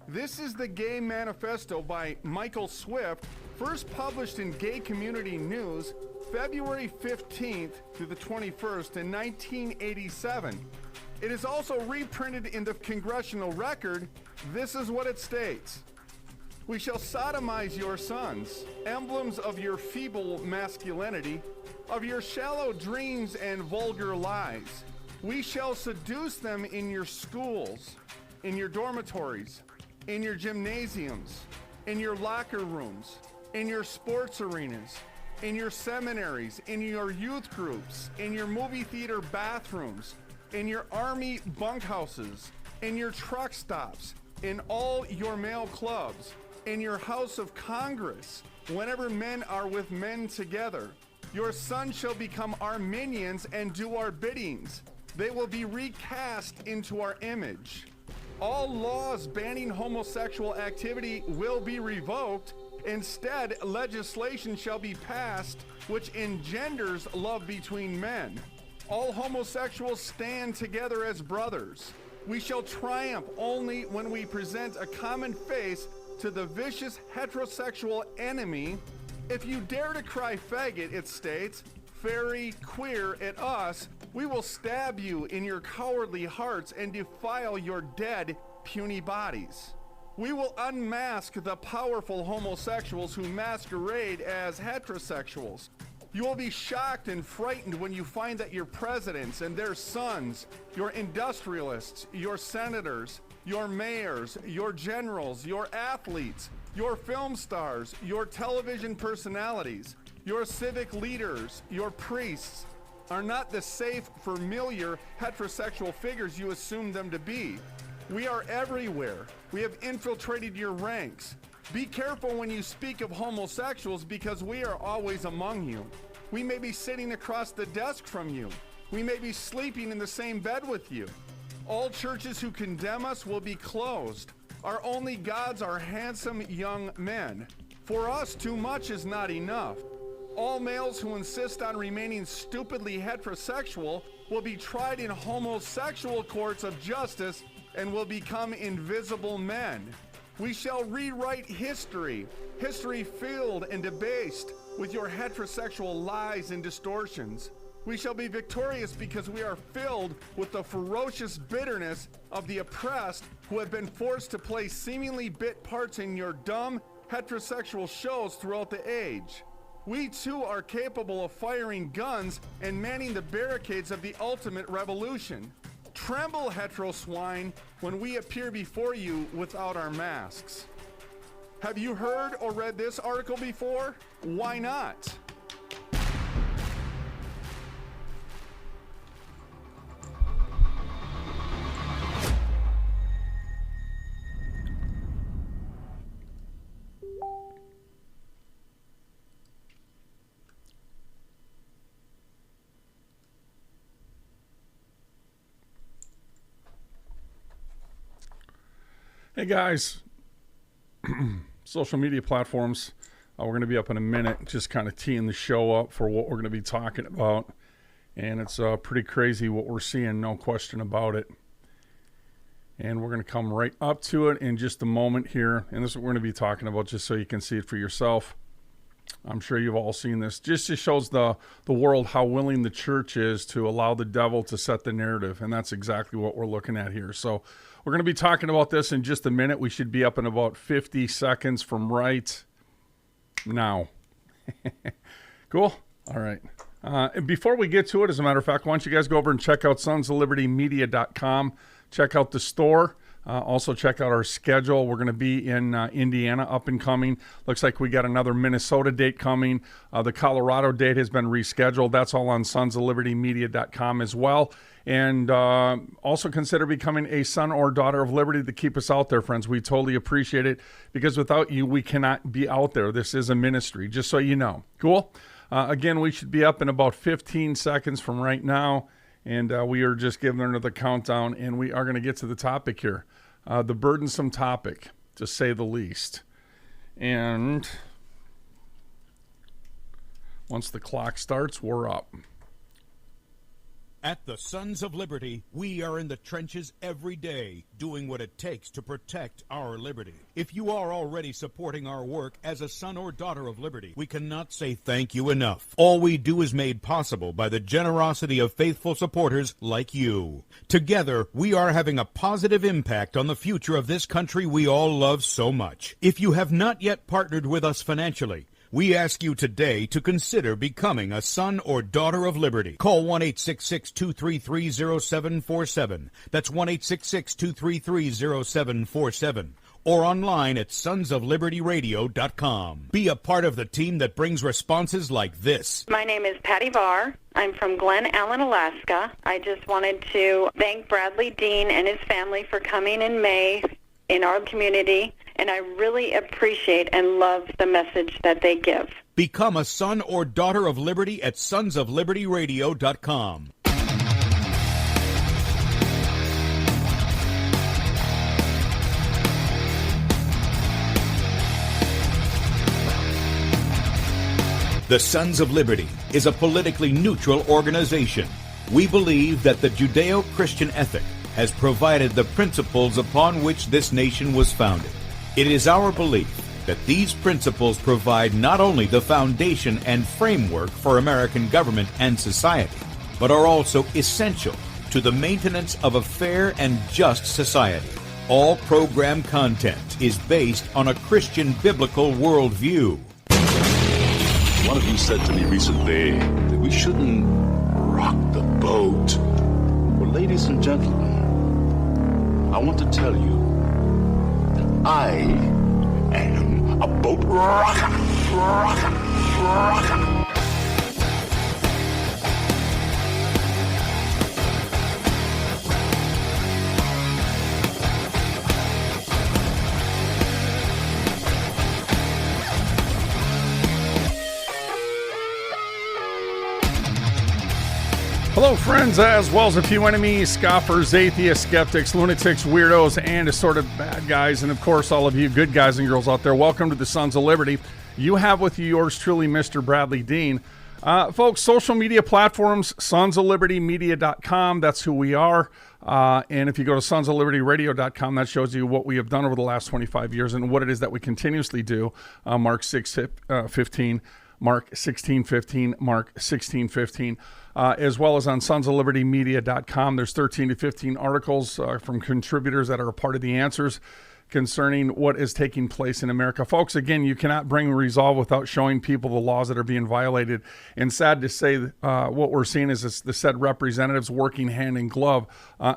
This is the Gay Manifesto by Michael Swift, first published in Gay Community News, February 15th through the 21st in 1987. It is also reprinted in the Congressional Record. This is what it states. We shall sodomize your sons, emblems of your feeble masculinity, of your shallow dreams and vulgar lies. We shall seduce them in your schools, in your dormitories, in your gymnasiums, in your locker rooms, in your sports arenas, in your seminaries, in your youth groups, in your movie theater bathrooms, in your army bunkhouses, in your truck stops, in all your male clubs, in your House of Congress, whenever men are with men together. Your sons shall become our minions and do our biddings. They will be recast into our image. All laws banning homosexual activity will be revoked. Instead, legislation shall be passed which engenders love between men. All homosexuals stand together as brothers. We shall triumph only when we present a common face to the vicious heterosexual enemy. If you dare to cry faggot, it states, fairy, queer at us, we will stab you in your cowardly hearts and defile your dead, puny bodies. We will unmask the powerful homosexuals who masquerade as heterosexuals. You will be shocked and frightened when you find that your presidents and their sons, your industrialists, your senators, your mayors, your generals, your athletes, your film stars, your television personalities, your civic leaders, your priests, are not the safe, familiar heterosexual figures you assume them to be. We are everywhere. We have infiltrated your ranks. Be careful when you speak of homosexuals because we are always among you. We may be sitting across the desk from you. We may be sleeping in the same bed with you. All churches who condemn us will be closed. Our only gods are handsome young men. For us, too much is not enough. All males who insist on remaining stupidly heterosexual will be tried in homosexual courts of justice and will become invisible men. We shall rewrite history, history filled and debased with your heterosexual lies and distortions. We shall be victorious because we are filled with the ferocious bitterness of the oppressed who have been forced to play seemingly bit parts in your dumb heterosexual shows throughout the age. We too are capable of firing guns and manning the barricades of the ultimate revolution. Tremble, hetero swine, when we appear before you without our masks. Have you heard or read this article before? Why not? Hey guys, social media platforms, we're going to be up in a minute, just kind of teeing the show up for what we're going to be talking about. And it's pretty crazy what we're seeing, no question about it. And we're going to come right up to it in just a moment here. And this is what we're going to be talking about, just so you can see it for yourself. I'm sure you've all seen this. Just shows the world how willing the church is to allow the devil to set the narrative. And that's exactly what we're looking at here. So we're going to be talking about this in just a minute. We should be up in about 50 seconds from right now. Cool? All right. And before we get to it, as a matter of fact, why don't you guys go over and check out sonsoflibertymedia.com. Check out the store. Also check out our schedule. We're going to be in Indiana up and coming. Looks like we got another Minnesota date coming. The Colorado date has been rescheduled. That's all on sonsoflibertymedia.com as well. And also consider becoming a son or daughter of liberty to keep us out there, friends. We totally appreciate it because without you, we cannot be out there. This is a ministry, just so you know. Cool? Again, we should be up in about 15 seconds from right now. And we are just giving another countdown, and we are going to get to the topic here. The burdensome topic, to say the least. And once the clock starts, we're up. At the Sons of Liberty, we are in the trenches every day, doing what it takes to protect our liberty. If you are already supporting our work as a son or daughter of liberty, we cannot say thank you enough. All we do is made possible by the generosity of faithful supporters like you. Together, we are having a positive impact on the future of this country we all love so much. If you have not yet partnered with us financially, we ask you today to consider becoming a son or daughter of liberty. Call 1-866-233-0747. That's 1-866-233-0747. Or online at sonsoflibertyradio.com. Be a part of the team that brings responses like this. My name is Patty Varr. I'm from Glen Allen, Alaska. I just wanted to thank Bradley Dean and his family for coming in May in our community, and I really appreciate and love the message that they give. Become a son or daughter of liberty at sonsoflibertyradio.com. The Sons of Liberty is a politically neutral organization. We believe that the Judeo-Christian ethic has provided the principles upon which this nation was founded. It is our belief that these principles provide not only the foundation and framework for American government and society, but are also essential to the maintenance of a fair and just society. All program content is based on a Christian biblical worldview. One of you said to me recently that we shouldn't rock the boat. Well, ladies and gentlemen, I want to tell you that I am a boat rocker. Hello, friends, as well as a few enemies, scoffers, atheists, skeptics, lunatics, weirdos, and assorted bad guys, and of course, all of you good guys and girls out there. Welcome to the Sons of Liberty. You have with you yours truly, Mr. Bradley Dean. Folks, social media platforms, sonsoflibertymedia.com, that's who we are. And if you go to sonsoflibertyradio.com, that shows you what we have done over the last 25 years and what it is that we continuously do. Mark 6:15. Mark 16:15, Mark 16:15, as well as on sonsoflibertymedia.com. There's 13 to 15 articles from contributors that are a part of the answers concerning what is taking place in America. Folks, again, you cannot bring resolve without showing people the laws that are being violated. And sad to say, what we're seeing is the said representatives working hand in glove,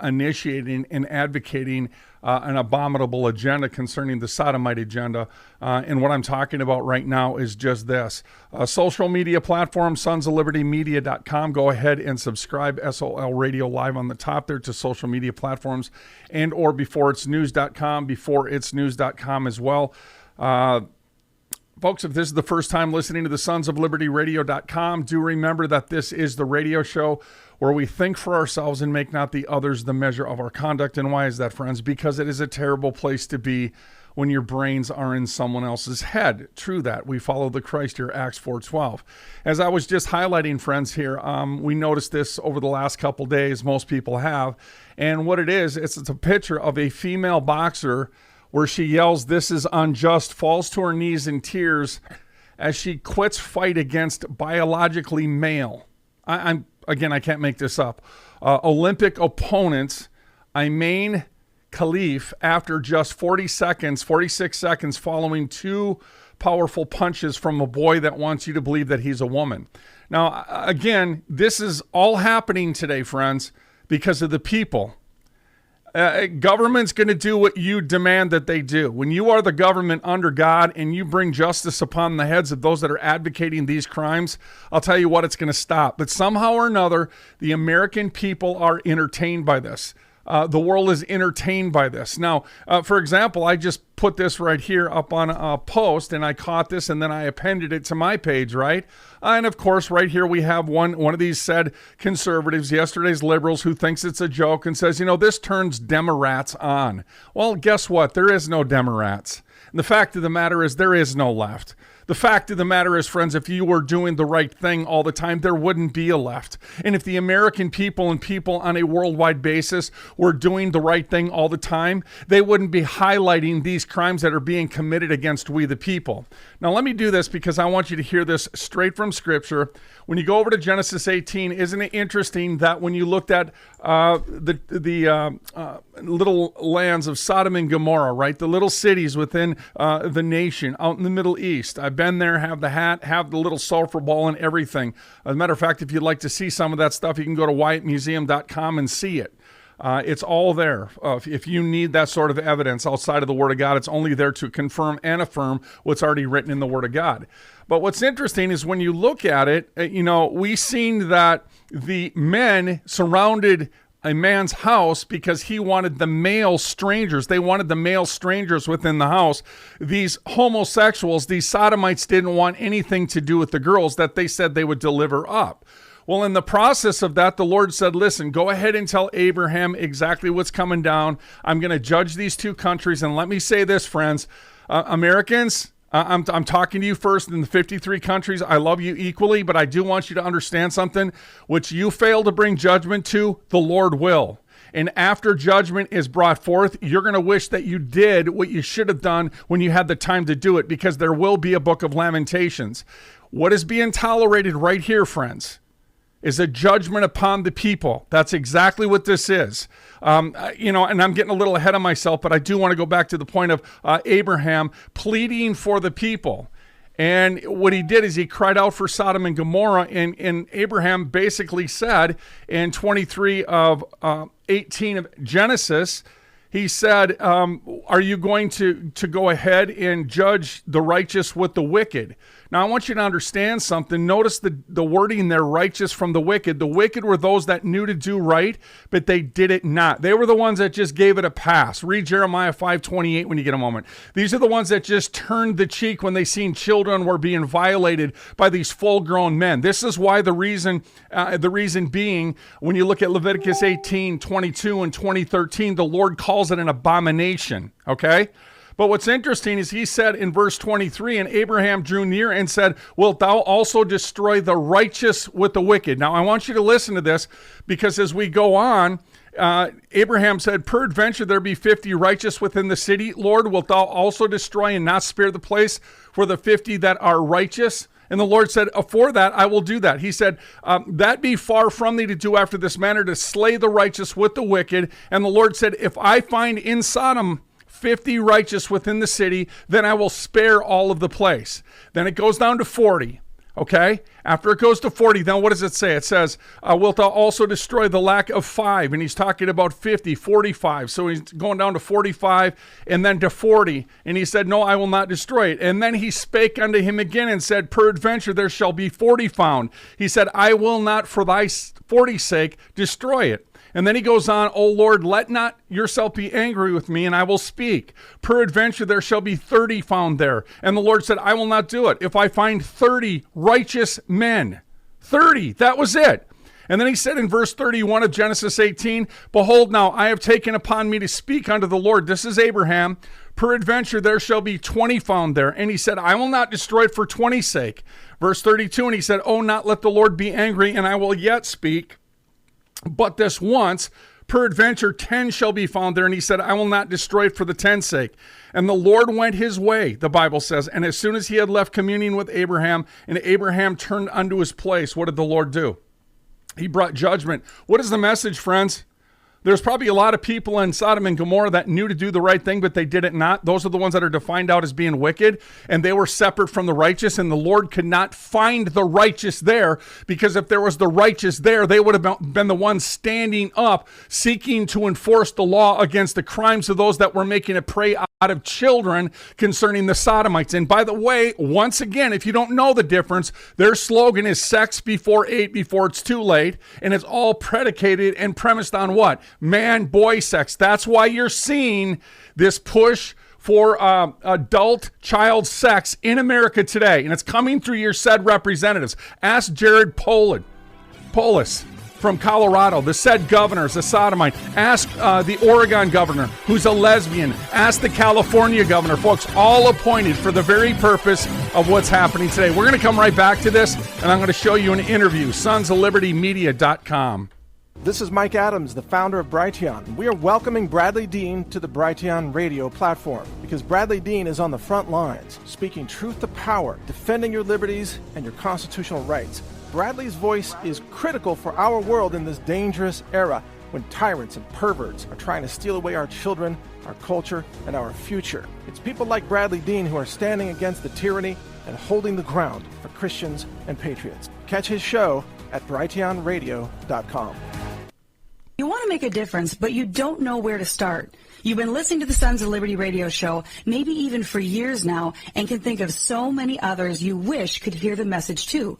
initiating and advocating an abominable agenda concerning the sodomite agenda. And what I'm talking about right now is just this. Social media platform, sonsoflibertymedia.com. Go ahead and subscribe, SOL Radio Live on the top there, to social media platforms, and or beforeitsnews.com, beforeitsnews.com as well. Folks, if this is the first time listening to the sonsoflibertyradio.com, do remember that this is the radio show where we think for ourselves and make not the others the measure of our conduct. And why is that, friends? Because it is a terrible place to be when your brains are in someone else's head. True that. We follow the Christ here, Acts 4:12. As I was just highlighting, friends, here, we noticed this over the last couple days. Most people have. And what it is, it's a picture of a female boxer where she yells, "This is unjust," falls to her knees in tears as she quits fight against biologically male. I can't make this up. Olympic opponents, Ayman Khalif, after just 46 seconds following two powerful punches from a boy that wants you to believe that he's a woman. Now, again, this is all happening today, friends, because of the people. Government's going to do what you demand that they do. When you are the government under God and you bring justice upon the heads of those that are advocating these crimes, I'll tell you what, it's going to stop. But somehow or another, the American people are entertained by this. The world is entertained by this. Now, for example, I just put this right here up on a post, and I caught this, and then I appended it to my page, right? And of course, right here we have one of these said conservatives, yesterday's liberals, who thinks it's a joke and says, this turns Demorats on. Well, guess what? There is no Demorats. And the fact of the matter is there is no left. The fact of the matter is, friends, if you were doing the right thing all the time, there wouldn't be a left. And if the American people and people on a worldwide basis were doing the right thing all the time, they wouldn't be highlighting these crimes that are being committed against we the people. Now, let me do this because I want you to hear this straight from Scripture. When you go over to Genesis 18, isn't it interesting that when you looked at the little lands of Sodom and Gomorrah, right? The little cities within the nation out in the Middle East. I've been there, have the hat, have the little sulfur ball and everything. As a matter of fact, if you'd like to see some of that stuff, you can go to WyattMuseum.com and see it. It's all there. If you need that sort of evidence outside of the Word of God, it's only there to confirm and affirm what's already written in the Word of God. But what's interesting is when you look at it, we seen that the men surrounded a man's house because he wanted the male strangers. They wanted the male strangers within the house. These homosexuals, these sodomites, didn't want anything to do with the girls that they said they would deliver up. Well, in the process of that, the Lord said, listen, go ahead and tell Abraham exactly what's coming down. I'm going to judge these two countries. And let me say this, friends, Americans, I'm talking to you first in the 53 countries. I love you equally, but I do want you to understand something. Which you fail to bring judgment to, the Lord will. And after judgment is brought forth, you're going to wish that you did what you should have done when you had the time to do it, because there will be a book of Lamentations. What is being tolerated right here, friends, is a judgment upon the people. That's exactly what this is. And I'm getting a little ahead of myself, but I do want to go back to the point of Abraham pleading for the people. And what he did is he cried out for Sodom and Gomorrah, and Abraham basically said in 23 of 18 of Genesis, he said, are you going to go ahead and judge the righteous with the wicked? Now, I want you to understand something. Notice the wording there, righteous from the wicked. The wicked were those that knew to do right, but they did it not. They were the ones that just gave it a pass. Read Jeremiah 5:28 when you get a moment. These are the ones that just turned the cheek when they seen children were being violated by these full-grown men. This is why the reason being, when you look at Leviticus 18:22 and 20:13, the Lord calls it an abomination, okay? But what's interesting is he said in verse 23, and Abraham drew near and said, wilt thou also destroy the righteous with the wicked? Now, I want you to listen to this, because as we go on, Abraham said, peradventure there be 50 righteous within the city. Lord, wilt thou also destroy and not spare the place for the 50 that are righteous? And the Lord said, for that I will do that. He said, that be far from thee to do after this manner, to slay the righteous with the wicked. And the Lord said, if I find in Sodom 50 righteous within the city, then I will spare all of the place. Then it goes down to 40. Okay? After it goes to 40, then what does it say? It says, wilt thou also destroy the lack of 5? And he's talking about 50, 45. So he's going down to 45 and then to 40. And he said, no, I will not destroy it. And then he spake unto him again and said, peradventure there shall be 40 found. He said, I will not for thy 40's sake destroy it. And then he goes on, O Lord, let not yourself be angry with me, and I will speak. Peradventure there shall be 30 found there. And the Lord said, I will not do it. If I find 30 righteous men, 30, that was it. And then he said in verse 31 of Genesis 18, behold, now I have taken upon me to speak unto the Lord. This is Abraham. Peradventure there shall be 20 found there. And he said, I will not destroy it for 20's sake. Verse 32, and he said, oh, not let the Lord be angry, and I will yet speak. But this once, peradventure 10 shall be found there. And he said, I will not destroy it for the 10's sake. And the Lord went his way, the Bible says. And as soon as he had left communing with Abraham, and Abraham turned unto his place, what did the Lord do? He brought judgment. What is the message, friends? There's probably a lot of people in Sodom and Gomorrah that knew to do the right thing, but they did it not. Those are the ones that are defined out as being wicked, and they were separate from the righteous, and the Lord could not find the righteous there, because if there was the righteous there, they would have been the ones standing up, seeking to enforce the law against the crimes of those that were making a prey out of children concerning the Sodomites. And by the way, once again, if you don't know the difference, their slogan is sex before 8 before it's too late, and it's all predicated and premised on what? Man-boy sex. That's why you're seeing this push for adult child sex in America today, and it's coming through your said representatives. Ask Jared Polis. from Colorado, the said governor is a sodomite. Ask the Oregon governor, who's a lesbian. Ask the California governor. Folks, all appointed for the very purpose of what's happening today. We're going to come right back to this, and I'm going to show you an interview, sonsoflibertymedia.com. This is Mike Adams, the founder of Brighteon. We are welcoming Bradley Dean to the Brighteon radio platform because Bradley Dean is on the front lines, speaking truth to power, defending your liberties and your constitutional rights. Bradley's voice is critical for our world in this dangerous era when tyrants and perverts are trying to steal away our children, our culture, and our future. It's people like Bradley Dean who are standing against the tyranny and holding the ground for Christians and patriots. Catch his show at brighteonradio.com. You want to make a difference, but you don't know where to start. You've been listening to the Sons of Liberty radio show, maybe even for years now, and can think of so many others you wish could hear the message too.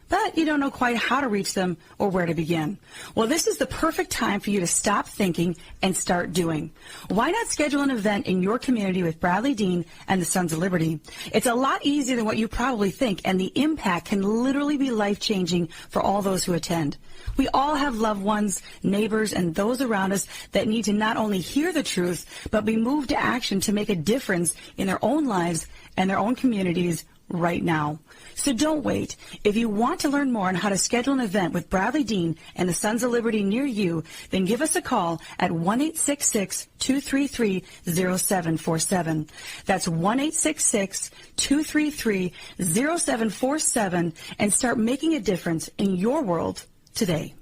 But you don't know quite how to reach them or where to begin. Well, this is the perfect time for you to stop thinking and start doing. Why not schedule an event in your community with Bradley Dean and the Sons of Liberty? It's a lot easier than what you probably think, and the impact can literally be life-changing for all those who attend. We all have loved ones, neighbors, and those around us that need to not only hear the truth, but be moved to action to make a difference in their own lives and their own communities right now. So don't wait. If you want to learn more on how to schedule an event with Bradley Dean and the Sons of Liberty near you, then give us a call at 1-866-233-0747. That's 1-866-233-0747 and start making a difference in your world today.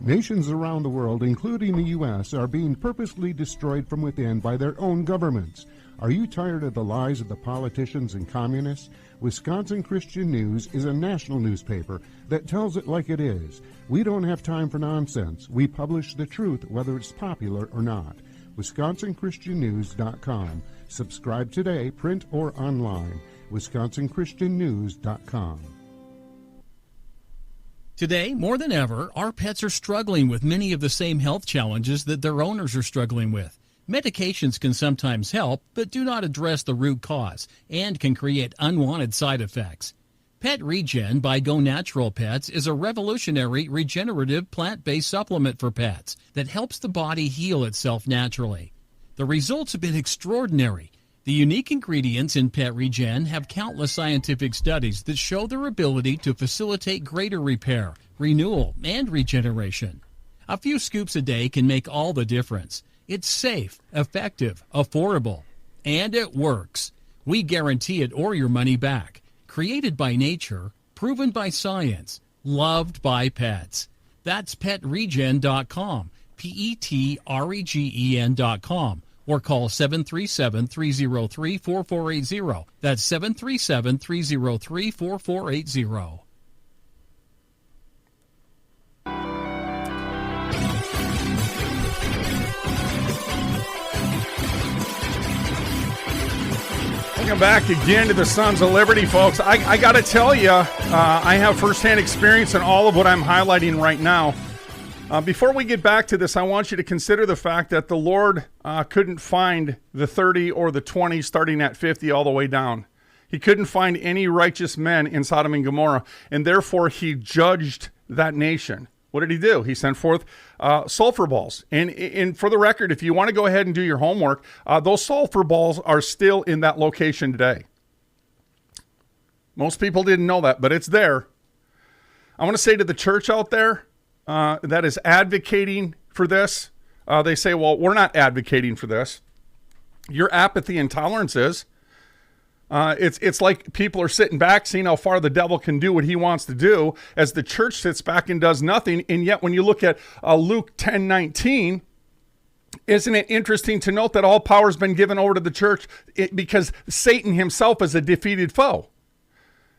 Nations around the world, including the U.S., are being purposely destroyed from within by their own governments. Are you tired of the lies of the politicians and communists? Wisconsin Christian News is a national newspaper that tells it like it is. We don't have time for nonsense. We publish the truth, whether it's popular or not. WisconsinChristianNews.com. Subscribe today, print or online. WisconsinChristianNews.com. Today, more than ever, our pets are struggling with many of the same health challenges that their owners are struggling with. Medications can sometimes help, but do not address the root cause and can create unwanted side effects. Pet Regen by Go Natural Pets is a revolutionary regenerative plant-based supplement for pets that helps the body heal itself naturally. The results have been extraordinary. The unique ingredients in Pet Regen have countless scientific studies that show their ability to facilitate greater repair, renewal, and regeneration. A few scoops a day can make all the difference. It's safe, effective, affordable, and it works. We guarantee it or your money back. Created by nature, proven by science, loved by pets. That's PetRegen.com, PetRegen.com, or call 737-303-4480. That's 737-303-4480. Welcome back again to the Sons of Liberty, folks. I got to tell you, I have firsthand experience in all of what I'm highlighting right now. Before we get back to this, I want you to consider the fact that the Lord couldn't find the 30 or the 20 starting at 50 all the way down. He couldn't find any righteous men in Sodom and Gomorrah, and therefore he judged that nation. What did he do? He sent forth sulfur balls. And for the record, if you want to go ahead and do your homework, those sulfur balls are still in that location today. Most people didn't know that, but it's there. I want to say to the church out there that is advocating for this, they say, well, we're not advocating for this. Your apathy and tolerance is. It's like people are sitting back seeing how far the devil can do what he wants to do as the church sits back and does nothing. And yet when you look at Luke 10:19, isn't it interesting to note that all power has been given over to the church because Satan himself is a defeated foe?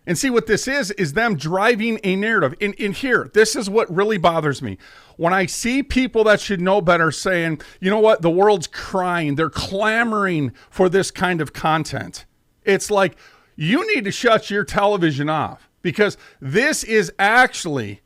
And see what this is them driving a narrative. In here, this is what really bothers me. When I see people that should know better saying, you know what, the world's crying, they're clamoring for this kind of content. It's like, you need to shut your television off because this is actually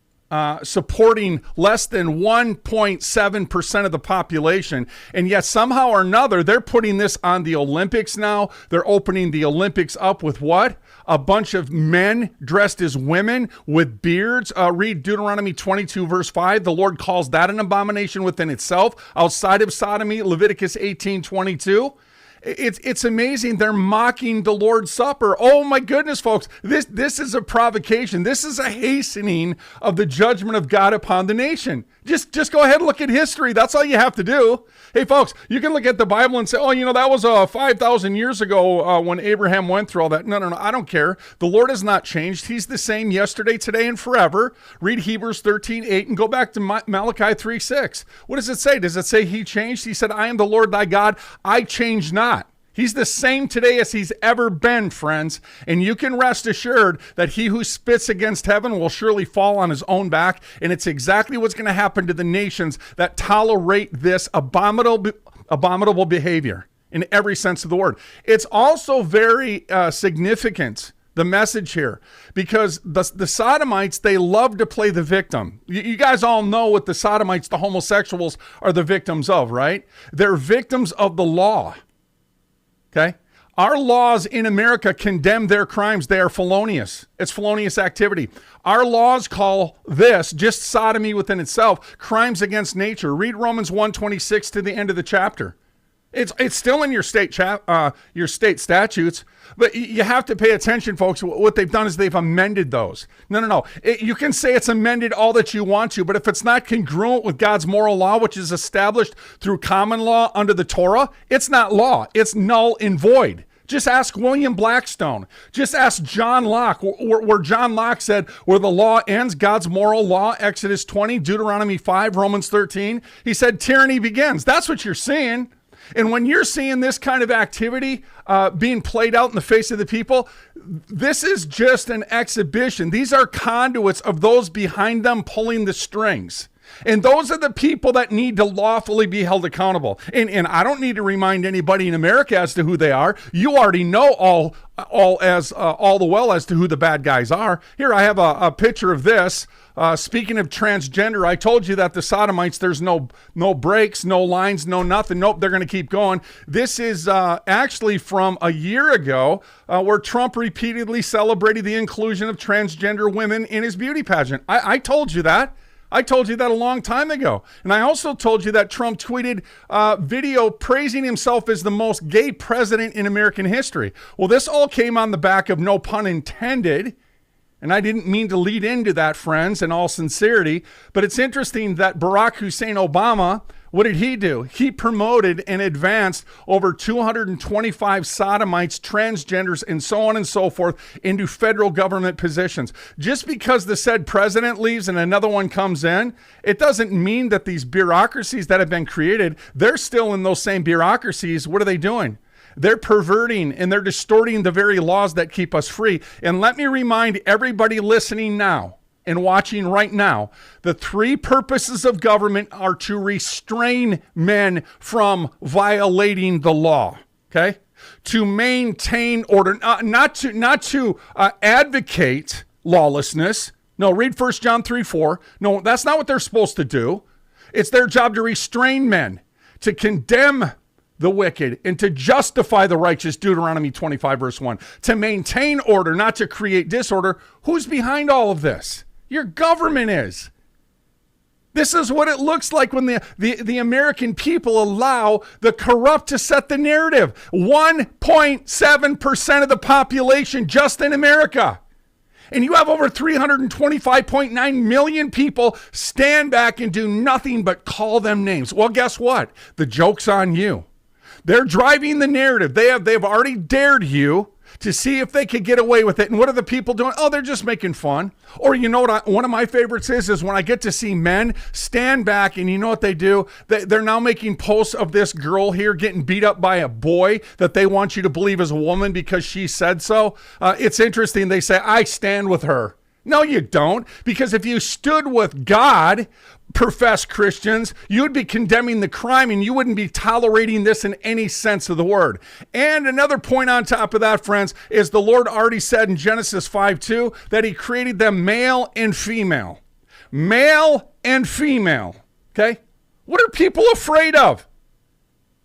supporting less than 1.7% of the population. And yet somehow or another, they're putting this on the Olympics now. They're opening the Olympics up with what? A bunch of men dressed as women with beards. Read Deuteronomy 22, verse 5. The Lord calls that an abomination within itself, outside of sodomy, Leviticus 18:22. It's amazing. They're mocking the Lord's Supper. Oh my goodness, folks. This is a provocation. This is a hastening of the judgment of God upon the nation. Just go ahead and look at history. That's all you have to do. Hey, folks, you can look at the Bible and say, oh, that was 5,000 years ago when Abraham went through all that. No, I don't care. The Lord has not changed. He's the same yesterday, today, and forever. Read Hebrews 13:8 and go back to Malachi 3:6. What does it say? Does it say he changed? He said, I am the Lord thy God. I change not. He's the same today as he's ever been, friends. And you can rest assured that he who spits against heaven will surely fall on his own back. And it's exactly what's going to happen to the nations that tolerate this abominable behavior in every sense of the word. It's also very significant, the message here, because the Sodomites, they love to play the victim. You guys all know what the Sodomites, the homosexuals, are the victims of, right? They're victims of the law. Okay? Our laws in America condemn their crimes. They are felonious. It's felonious activity. Our laws call this, just sodomy within itself, crimes against nature. Read Romans 1:26 to the end of the chapter. It's still in your state statutes, but you have to pay attention, folks. What they've done is they've amended those. No. You can say it's amended all that you want to, but if it's not congruent with God's moral law, which is established through common law under the Torah, it's not law. It's null and void. Just ask William Blackstone. Just ask John Locke, where John Locke said, where the law ends, God's moral law, Exodus 20, Deuteronomy 5, Romans 13. He said, tyranny begins. That's what you're seeing. And when you're seeing this kind of activity being played out in the face of the people, this is just an exhibition. These are conduits of those behind them pulling the strings. And those are the people that need to lawfully be held accountable. And I don't need to remind anybody in America as to who they are. You already know all the well as to who the bad guys are. Here, I have a picture of this. Speaking of transgender, I told you that the Sodomites, there's no breaks, no lines, no nothing. Nope, they're going to keep going. This is actually from a year ago where Trump repeatedly celebrated the inclusion of transgender women in his beauty pageant. I told you that. I told you that a long time ago. And I also told you that Trump tweeted video praising himself as the most gay president in American history. Well, this all came on the back of no pun intended. And I didn't mean to lead into that, friends, in all sincerity. But it's interesting that Barack Hussein Obama, what did he do? He promoted and advanced over 225 sodomites, transgenders, and so on and so forth into federal government positions. Just because the said president leaves and another one comes in, it doesn't mean that these bureaucracies that have been created, they're still in those same bureaucracies. What are they doing? They're perverting and they're distorting the very laws that keep us free. And let me remind everybody listening now and watching right now, the three purposes of government are to restrain men from violating the law, okay? To maintain order, not to advocate lawlessness. No, read 1 John 3:4. No, that's not what they're supposed to do. It's their job to restrain men, to condemn the wicked, and to justify the righteous, Deuteronomy 25, verse 1. To maintain order, not to create disorder. Who's behind all of this? Your government is. This is what it looks like when the American people allow the corrupt to set the narrative. 1.7% of the population just in America. And you have over 325.9 million people stand back and do nothing but call them names. Well, guess what? The joke's on you. They're driving the narrative. They've already dared you to see if they could get away with it. And what are the people doing? Oh, they're just making fun. Or you know what? One of my favorites is when I get to see men stand back and you know what they do? They're now making posts of this girl here getting beat up by a boy that they want you to believe is a woman because she said so. It's interesting. They say, I stand with her. No, you don't. Because if you stood with God, professed Christians, you'd be condemning the crime and you wouldn't be tolerating this in any sense of the word. And another point on top of that, friends, is the Lord already said in Genesis 5:2 that he created them male and female. male and female. Okay? What are people afraid of?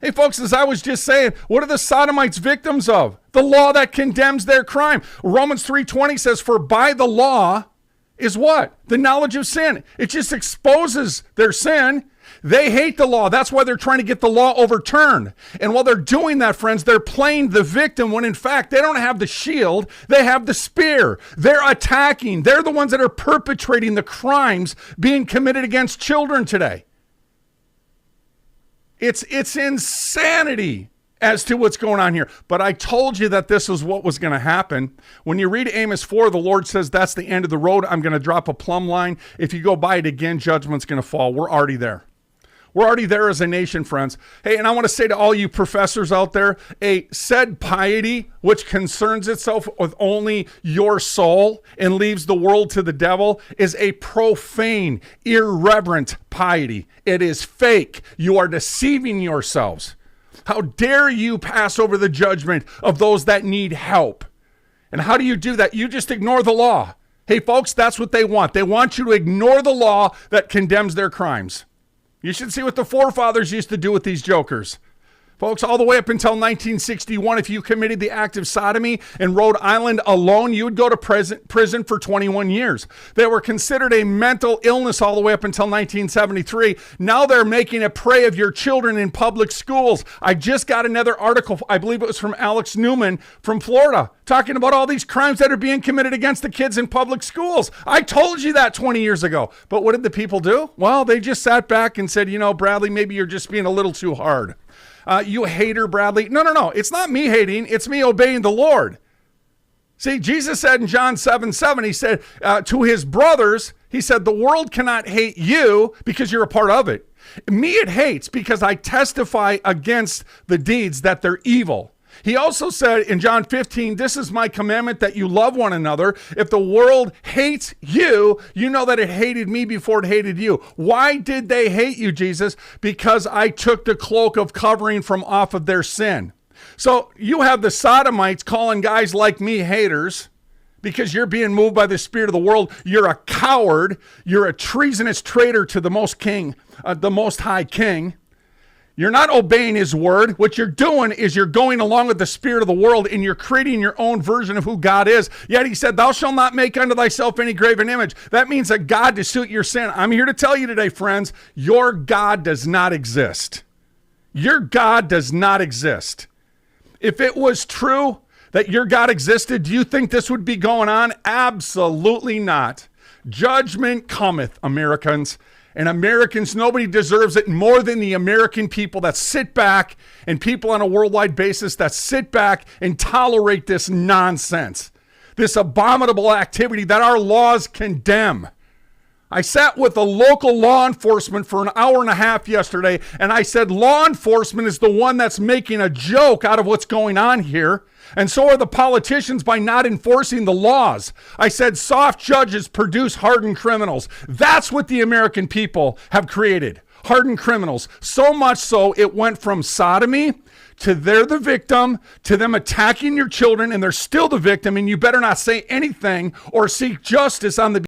Hey, folks, as I was just saying, what are the sodomites victims of? The law that condemns their crime. Romans 3:20 says, for by the law is what? The knowledge of sin. It just exposes their sin. They hate the law. That's why they're trying to get the law overturned. And while they're doing that, friends, they're playing the victim when in fact they don't have the shield. They have the spear. They're attacking. They're the ones that are perpetrating the crimes being committed against children today. It's insanity as to what's going on here. But I told you that this is what was going to happen. When you read Amos 4, the Lord says that's the end of the road. I'm going to drop a plumb line. If you go by it again, judgment's going to fall. We're already there. We're already there as a nation, friends. Hey, and I want to say to all you professors out there, a said piety, which concerns itself with only your soul and leaves the world to the devil, is a profane, irreverent piety. It is fake. You are deceiving yourselves. How dare you pass over the judgment of those that need help? And how do you do that? You just ignore the law. Hey, folks, that's what they want. They want you to ignore the law that condemns their crimes. You should see what the forefathers used to do with these jokers. Folks, all the way up until 1961, if you committed the act of sodomy in Rhode Island alone, you would go to prison for 21 years. They were considered a mental illness all the way up until 1973. Now they're making a prey of your children in public schools. I just got another article, I believe it was from Alex Newman from Florida, talking about all these crimes that are being committed against the kids in public schools. I told you that 20 years ago. But what did the people do? Well, they just sat back and said, you know, Bradley, maybe you're just being a little too hard. You hater, Bradley. No. It's not me hating. It's me obeying the Lord. See, Jesus said in John 7:7, he said to his brothers, he said, the world cannot hate you because you're a part of it. Me it hates because I testify against the deeds that they're evil. He also said in John 15, this is my commandment that you love one another. If the world hates you, you know that it hated me before it hated you. Why did they hate you, Jesus? Because I took the cloak of covering from off of their sin. So you have the sodomites calling guys like me haters because you're being moved by the spirit of the world. You're a coward. You're a treasonous traitor to the Most High King. You're not obeying his word. What you're doing is you're going along with the spirit of the world and you're creating your own version of who God is. Yet he said, thou shalt not make unto thyself any graven image. That means a God to suit your sin. I'm here to tell you today, friends, your God does not exist. Your God does not exist. If it was true that your God existed, do you think this would be going on? Absolutely not. Judgment cometh, Americans. And Americans, nobody deserves it more than the American people that sit back and people on a worldwide basis that sit back and tolerate this nonsense, this abominable activity that our laws condemn. I sat with the local law enforcement for an hour and a half yesterday, and I said law enforcement is the one that's making a joke out of what's going on here. And so are the politicians by not enforcing the laws. I said soft judges produce hardened criminals. That's what the American people have created. Hardened criminals. So much so it went from sodomy to they're the victim to them attacking your children and they're still the victim and you better not say anything or seek justice on the